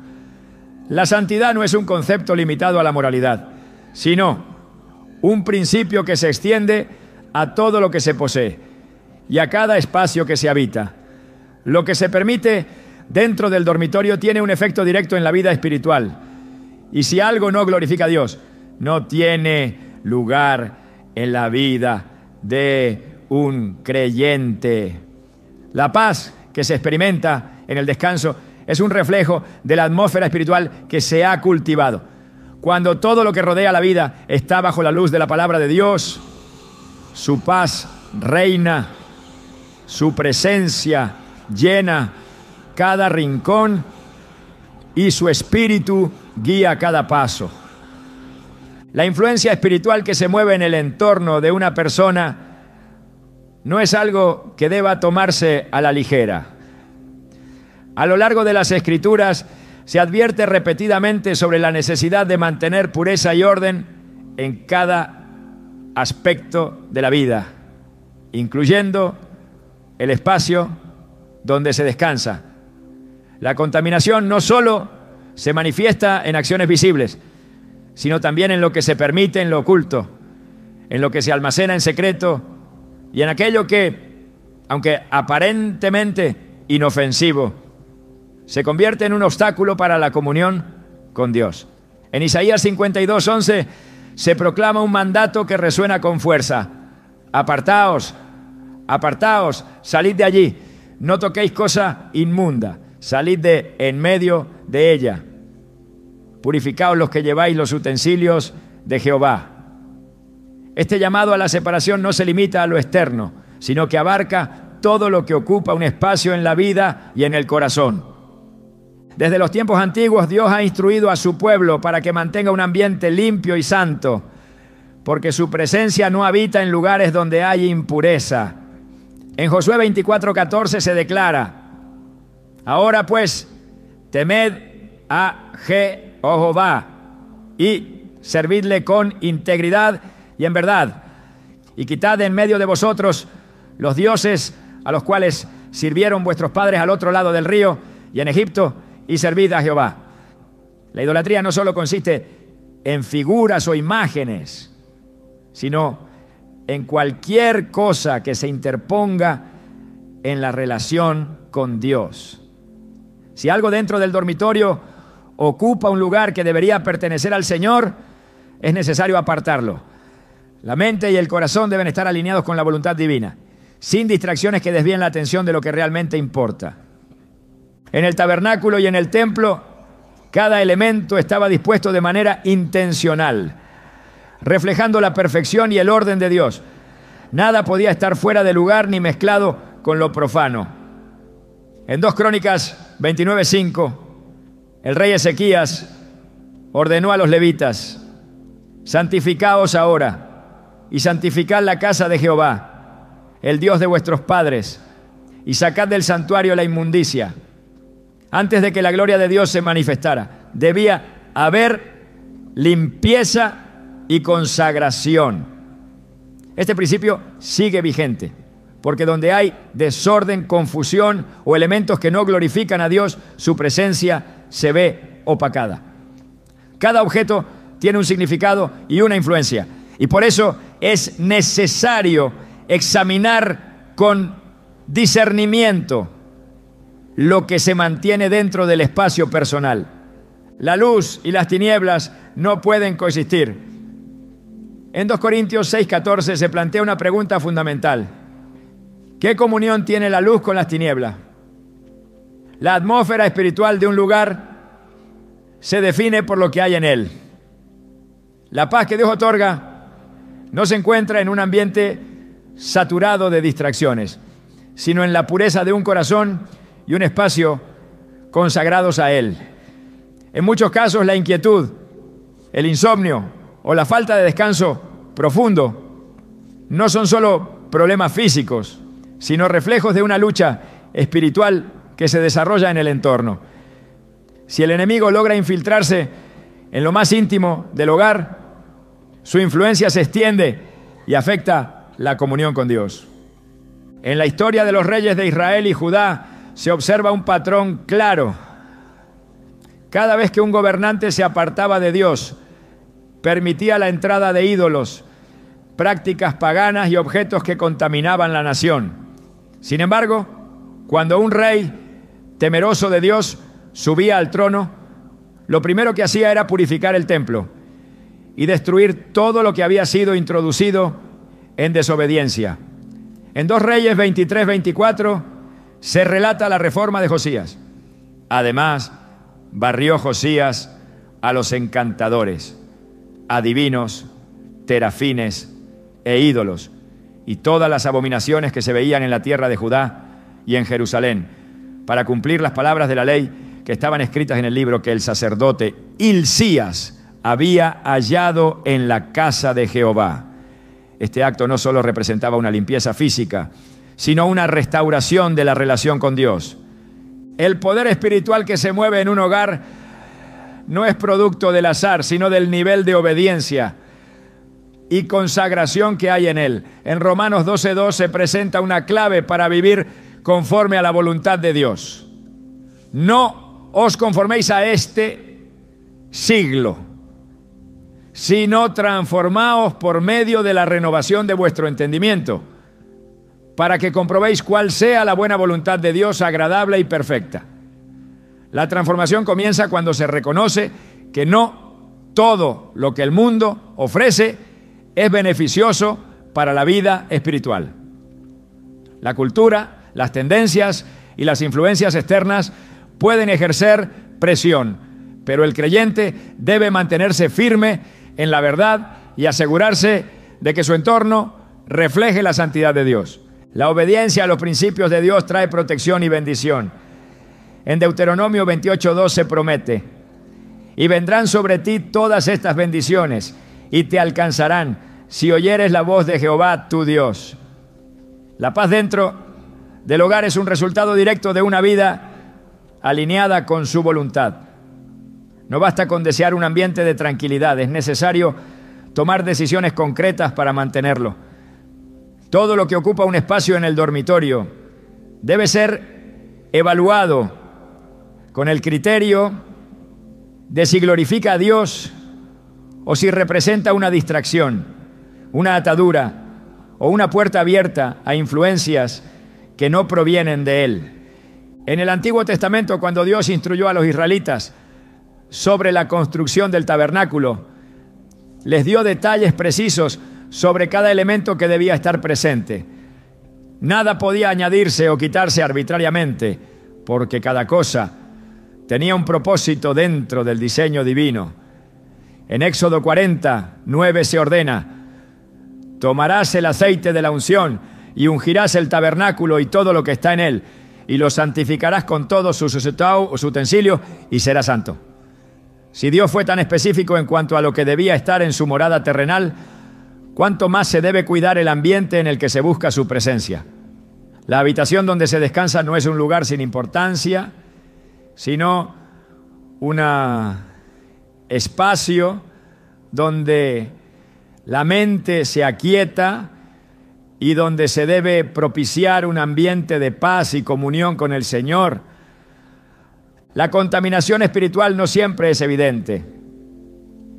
La santidad no es un concepto limitado a la moralidad, sino un principio que se extiende a todo lo que se posee y a cada espacio que se habita. Lo que se permite dentro del dormitorio tiene un efecto directo en la vida espiritual. Y si algo no glorifica a Dios, no tiene lugar en la vida de un creyente. La paz que se experimenta en el descanso es un reflejo de la atmósfera espiritual que se ha cultivado. Cuando todo lo que rodea la vida está bajo la luz de la palabra de Dios, su paz reina, su presencia llena cada rincón y su espíritu guía cada paso. La influencia espiritual que se mueve en el entorno de una persona no es algo que deba tomarse a la ligera. A lo largo de las Escrituras se advierte repetidamente sobre la necesidad de mantener pureza y orden en cada aspecto de la vida, incluyendo el espacio donde se descansa. La contaminación no solo se manifiesta en acciones visibles, sino también en lo que se permite en lo oculto, en lo que se almacena en secreto y en aquello que, aunque aparentemente inofensivo, se convierte en un obstáculo para la comunión con Dios. En Isaías 52:11 se proclama un mandato que resuena con fuerza: apartaos, apartaos, salid de allí, no toquéis cosa inmunda, salid de en medio de ella. Purificaos los que lleváis los utensilios de Jehová. Este llamado a la separación no se limita a lo externo, sino que abarca todo lo que ocupa un espacio en la vida y en el corazón. Desde los tiempos antiguos Dios ha instruido a su pueblo para que mantenga un ambiente limpio y santo, porque su presencia no habita en lugares donde hay impureza. En Josué 24:14 se declara: ahora pues, temed a Jehová y servidle con integridad y en verdad, y quitad de en medio de vosotros los dioses a los cuales sirvieron vuestros padres al otro lado del río y en Egipto, y servid a Jehová. La idolatría no solo consiste en figuras o imágenes, sino en cualquier cosa que se interponga en la relación con Dios. Si algo dentro del dormitorio ocupa un lugar que debería pertenecer al Señor, es necesario apartarlo. La mente y el corazón deben estar alineados con la voluntad divina, sin distracciones que desvíen la atención de lo que realmente importa. En el tabernáculo y en el templo, cada elemento estaba dispuesto de manera intencional, reflejando la perfección y el orden de Dios. Nada podía estar fuera de lugar ni mezclado con lo profano. En 2 Crónicas 29:5, el rey Ezequías ordenó a los levitas: santificaos ahora y santificad la casa de Jehová, el Dios de vuestros padres, y sacad del santuario la inmundicia. Antes de que la gloria de Dios se manifestara, debía haber limpieza y consagración. Este principio sigue vigente, porque donde hay desorden, confusión o elementos que no glorifican a Dios, su presencia se ve opacada. Cada objeto tiene un significado y una influencia, y por eso es necesario examinar con discernimiento lo que se mantiene dentro del espacio personal. La luz y las tinieblas no pueden coexistir. En 2 Corintios 6:14 se plantea una pregunta fundamental: ¿qué comunión tiene la luz con las tinieblas? La atmósfera espiritual de un lugar se define por lo que hay en él. La paz que Dios otorga no se encuentra en un ambiente saturado de distracciones, sino en la pureza de un corazón y un espacio consagrados a Él. En muchos casos, la inquietud, el insomnio o la falta de descanso profundo no son solo problemas físicos, sino reflejos de una lucha espiritual que se desarrolla en el entorno. Si el enemigo logra infiltrarse en lo más íntimo del hogar, su influencia se extiende y afecta la comunión con Dios. En la historia de los reyes de Israel y Judá se observa un patrón claro. Cada vez que un gobernante se apartaba de Dios, permitía la entrada de ídolos, prácticas paganas y objetos que contaminaban la nación. Sin embargo, cuando un rey temeroso de Dios subía al trono, lo primero que hacía era purificar el templo y destruir todo lo que había sido introducido en desobediencia. En 2 Reyes 23-24 se relata la reforma de Josías. Además, barrió Josías a los encantadores, adivinos, terafines e ídolos, y todas las abominaciones que se veían en la tierra de Judá y en Jerusalén, para cumplir las palabras de la ley que estaban escritas en el libro que el sacerdote Hilcías había hallado en la casa de Jehová. Este acto no solo representaba una limpieza física, sino una restauración de la relación con Dios. El poder espiritual que se mueve en un hogar no es producto del azar, sino del nivel de obediencia y consagración que hay en él. En Romanos 12:2 se presenta una clave para vivir conforme a la voluntad de Dios. No os conforméis a este siglo, sino transformaos por medio de la renovación de vuestro entendimiento, para que comprobéis cuál sea la buena voluntad de Dios, agradable y perfecta. La transformación comienza cuando se reconoce que no todo lo que el mundo ofrece es beneficioso para la vida espiritual. La cultura, las tendencias y las influencias externas pueden ejercer presión, pero el creyente debe mantenerse firme en la verdad y asegurarse de que su entorno refleje la santidad de Dios. La obediencia a los principios de Dios trae protección y bendición. En Deuteronomio 28:12 promete: y vendrán sobre ti todas estas bendiciones y te alcanzarán si oyeres la voz de Jehová tu Dios. La paz dentro del hogar es un resultado directo de una vida alineada con su voluntad. No basta con desear un ambiente de tranquilidad, es necesario tomar decisiones concretas para mantenerlo. Todo lo que ocupa un espacio en el dormitorio debe ser evaluado con el criterio de si glorifica a Dios o si representa una distracción, una atadura o una puerta abierta a influencias que no provienen de Él. En el Antiguo Testamento, cuando Dios instruyó a los israelitas sobre la construcción del tabernáculo, les dio detalles precisos sobre cada elemento que debía estar presente. Nada podía añadirse o quitarse arbitrariamente, porque cada cosa tenía un propósito dentro del diseño divino. En Éxodo 40:9 se ordena: tomarás el aceite de la unción y ungirás el tabernáculo y todo lo que está en él, y lo santificarás con todos sus utensilios y será santo. Si Dios fue tan específico en cuanto a lo que debía estar en su morada terrenal, ¿cuánto más se debe cuidar el ambiente en el que se busca su presencia? La habitación donde se descansa no es un lugar sin importancia, sino un espacio donde la mente se aquieta y donde se debe propiciar un ambiente de paz y comunión con el Señor. La contaminación espiritual no siempre es evidente.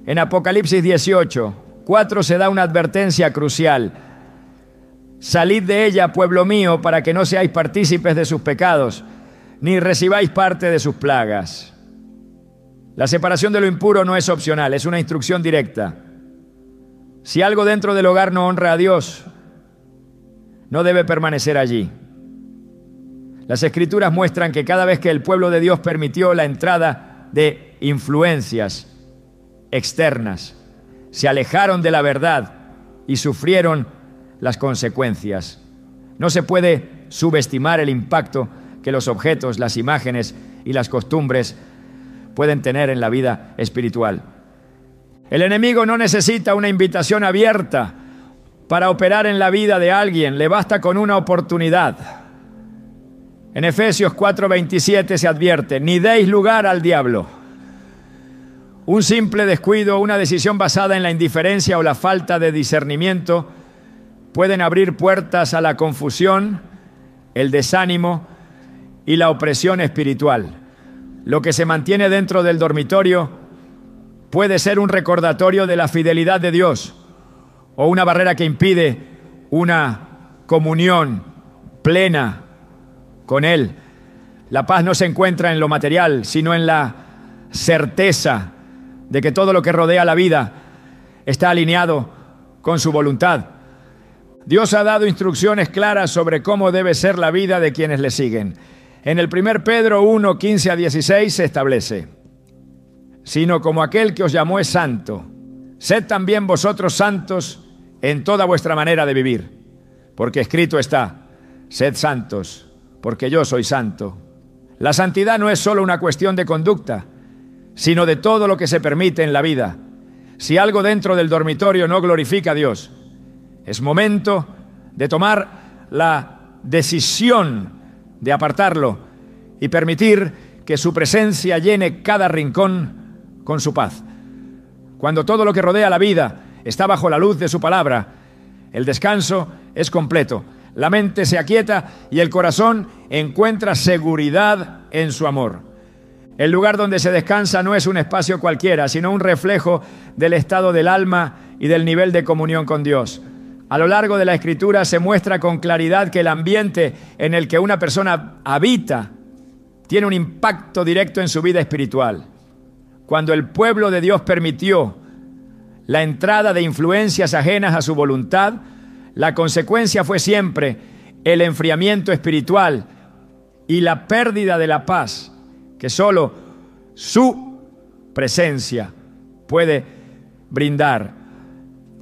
En Apocalipsis 18:4 se da una advertencia crucial: salid de ella, pueblo mío, para que no seáis partícipes de sus pecados, ni recibáis parte de sus plagas. La separación de lo impuro no es opcional, es una instrucción directa. Si algo dentro del hogar no honra a Dios, no debe permanecer allí. Las Escrituras muestran que cada vez que el pueblo de Dios permitió la entrada de influencias externas, se alejaron de la verdad y sufrieron las consecuencias. No se puede subestimar el impacto que los objetos, las imágenes y las costumbres pueden tener en la vida espiritual. El enemigo no necesita una invitación abierta para operar en la vida de alguien, le basta con una oportunidad. En Efesios 4:27 se advierte: ni deis lugar al diablo. Un simple descuido, una decisión basada en la indiferencia o la falta de discernimiento pueden abrir puertas a la confusión, el desánimo y la opresión espiritual. Lo que se mantiene dentro del dormitorio puede ser un recordatorio de la fidelidad de Dios o una barrera que impide una comunión plena con Él. La paz no se encuentra en lo material, sino en la certeza de que todo lo que rodea la vida está alineado con su voluntad. Dios ha dado instrucciones claras sobre cómo debe ser la vida de quienes le siguen. En el 1 Pedro 1:15-16 se establece: sino como aquel que os llamó es santo, sed también vosotros santos en toda vuestra manera de vivir, porque escrito está: sed santos, porque yo soy santo. La santidad no es solo una cuestión de conducta, sino de todo lo que se permite en la vida. Si algo dentro del dormitorio no glorifica a Dios, es momento de tomar la decisión de apartarlo y permitir que su presencia llene cada rincón con su paz. Cuando todo lo que rodea la vida está bajo la luz de su palabra, el descanso es completo. La mente se aquieta y el corazón encuentra seguridad en su amor. El lugar donde se descansa no es un espacio cualquiera, sino un reflejo del estado del alma y del nivel de comunión con Dios. A lo largo de la Escritura se muestra con claridad que el ambiente en el que una persona habita tiene un impacto directo en su vida espiritual. Cuando el pueblo de Dios permitió la entrada de influencias ajenas a su voluntad, la consecuencia fue siempre el enfriamiento espiritual y la pérdida de la paz que solo su presencia puede brindar.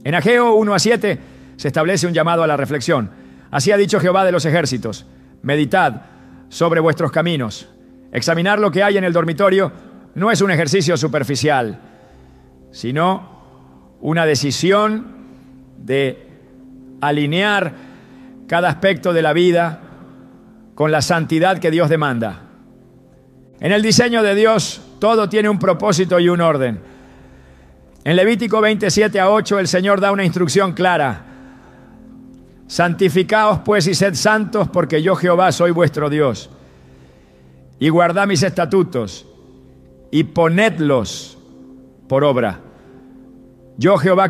En Ageo 1:7 se establece un llamado a la reflexión. Así ha dicho Jehová de los ejércitos: meditad sobre vuestros caminos, Examinar lo que hay en el dormitorio no es un ejercicio superficial, sino una decisión de alinear cada aspecto de la vida con la santidad que Dios demanda. En el diseño de Dios todo tiene un propósito y un orden. En Levítico 27:8 el Señor da una instrucción clara: santificaos pues y sed santos, porque yo Jehová soy vuestro Dios. Y guardad mis estatutos y ponedlos por obra. Yo Jehová